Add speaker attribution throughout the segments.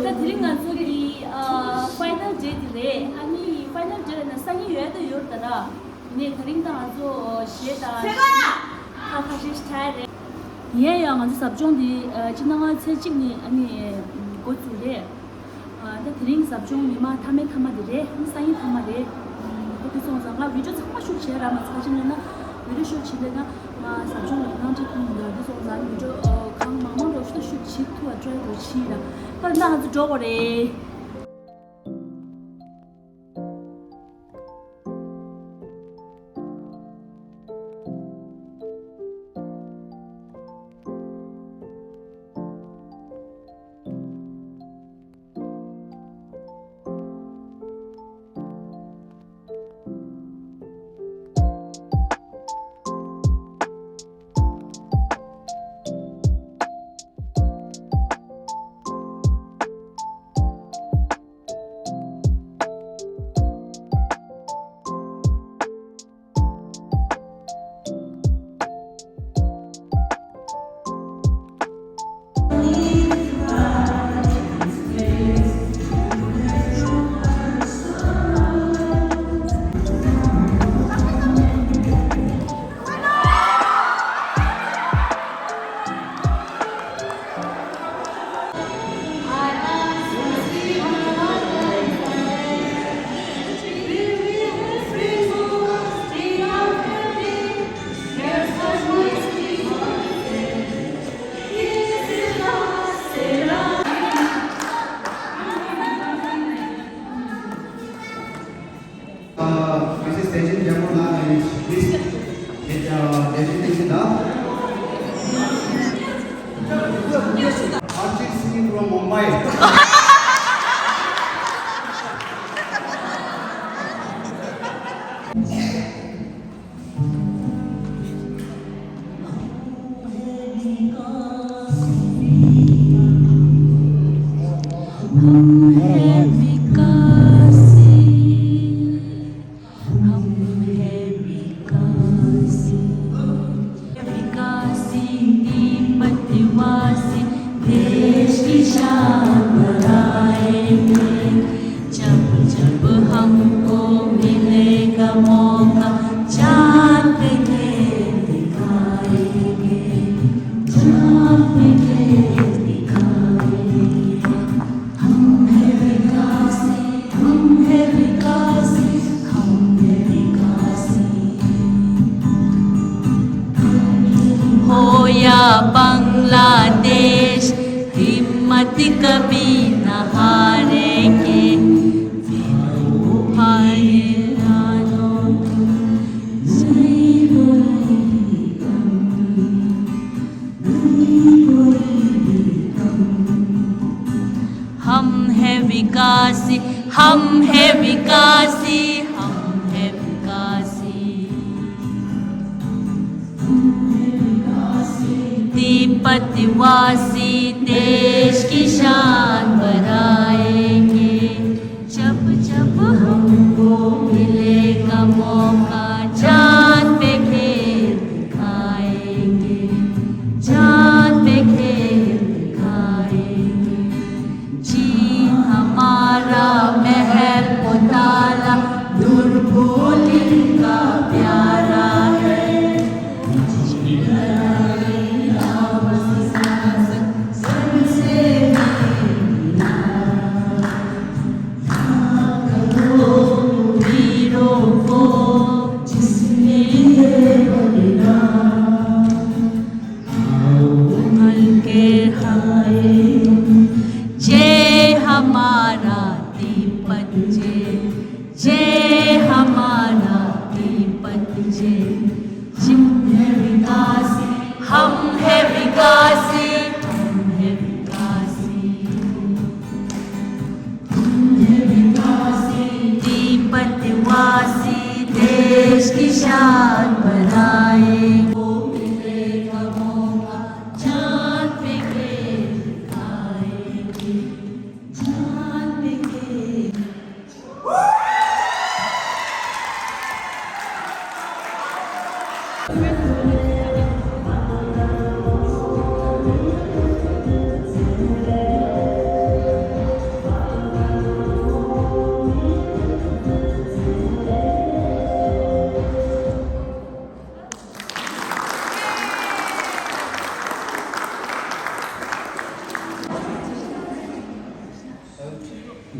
Speaker 1: 在提领安做的final day 的，俺你 final day 那3个月都有的了，你提领当做写的，他开始 start 的，也要俺是集中的，今天才今年俺你过做的，在提领集中你嘛他们的，你生意他们的，不是说俺video怎么修起来嘛，才今年呢video修起来呢，嘛集中俺这看的，就是俺video看慢慢的修起，突然转过去了，反正那是做过的。
Speaker 2: Mrs. Tejin Jamuna, please Tejin Tejina. Archie singing from Mumbai.
Speaker 1: Bangladesh हिम्मत कभी न हारेंगे हम है विकासी हम है विकासी हम है विकासी तिब्बतवासी देश की शान बढ़ाएंगे जब जब हमको मिलेगा मौका जान पे खेल दिखाएंगे जान पे खेल दिखाएंगे चीन हमारा महल पुताला दुर्भोली का प्यारा है जय हमारा तिब्बत जय हमारा तिब्बत हम है विकासी हम है विकासी हम है विकासी तिब्बतवासी देश की शान बढ़ाए वो मिलेगा मौका जान पे खेल दिखाए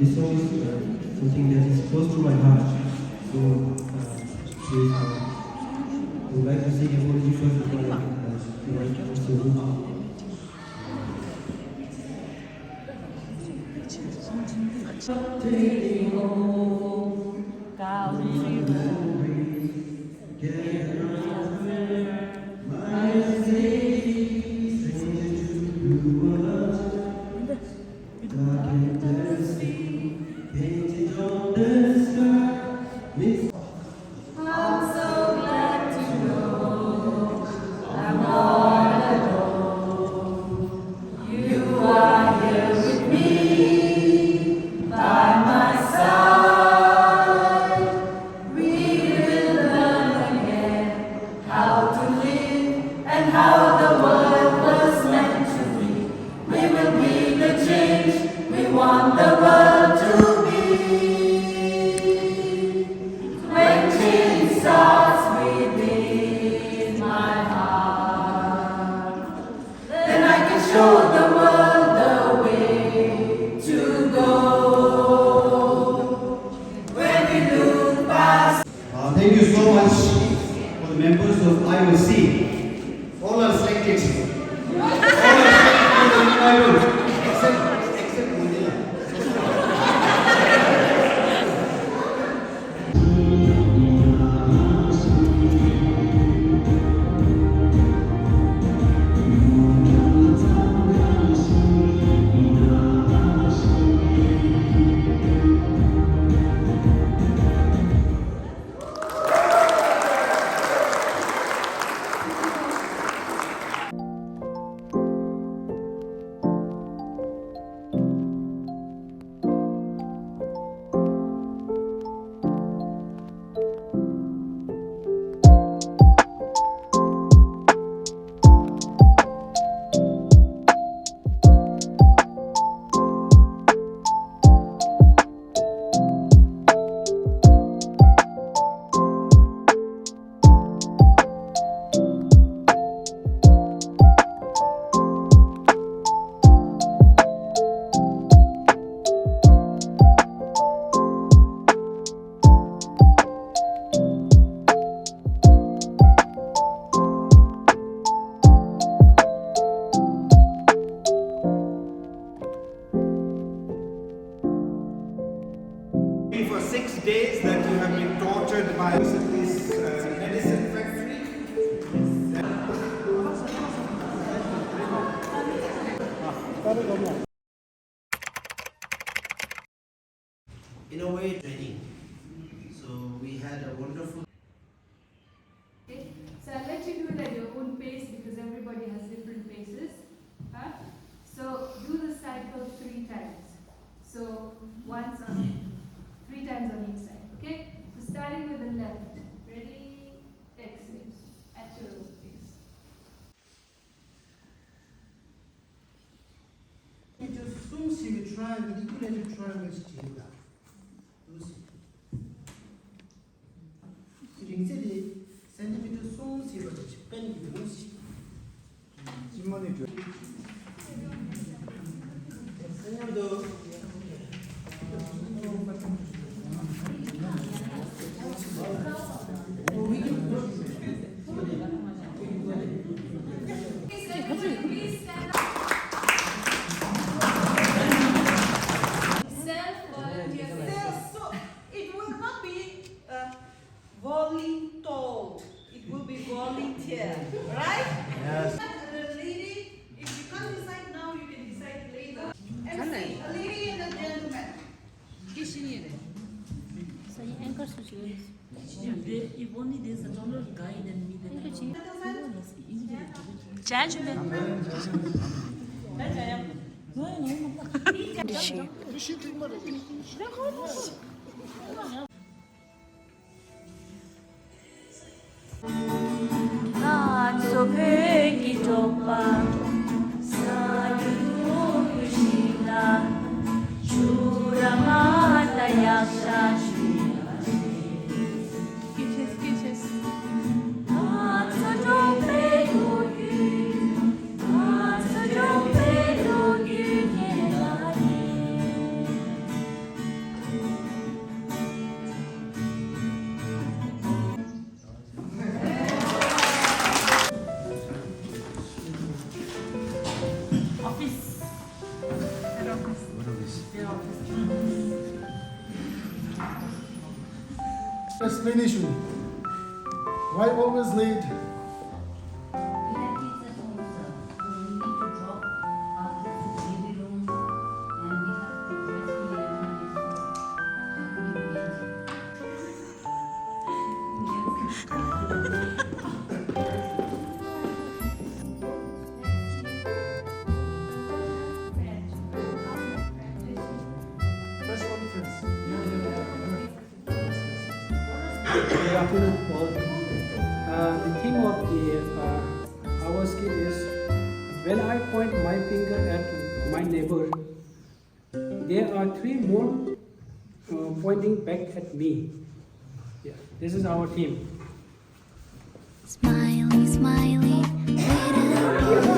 Speaker 2: this song is something that is close to my heart. So please, I would like to sing apology first before I invite Mr. Ruth. Thank you so much for the members of IOC. All are selected. All are selected for the revival, except Manila.
Speaker 3: For 6 days that you have been tortured by this medicine factory.
Speaker 4: In a way, training. So we had a wonderful.
Speaker 5: Okay, so I'll let you do it at your own pace because everybody has different paces. Huh? So do the cycle 3 times. So once on 3 times on each side. Okay? So starting with the left. Ready? Exit. At your own pace.
Speaker 4: 이제 숨쉬기 트라이앵글 이퀄레이션 트라이앵글 시키다. 링셀이 센티미터 숨쉬기로 뺀기 무시.
Speaker 3: 질문이 줘.
Speaker 4: 선생님도
Speaker 6: Voluntold. It will be volunteer, right?
Speaker 3: Yes.
Speaker 6: A lady, if you can't decide now, you can decide later. MC, a lady and a gentleman.
Speaker 1: So you anchor switch. If only there's a donor guide and me, then judgment. 소백이 좁아 사유도 유시나 주라마다 약사
Speaker 7: Explanation. Why always late? Press conference.
Speaker 8: Good afternoon, all. The theme of our skill is when I point my finger at my neighbor, there are three more pointing back at me. Yeah, this is our theme.
Speaker 9: Smiley, smiley, little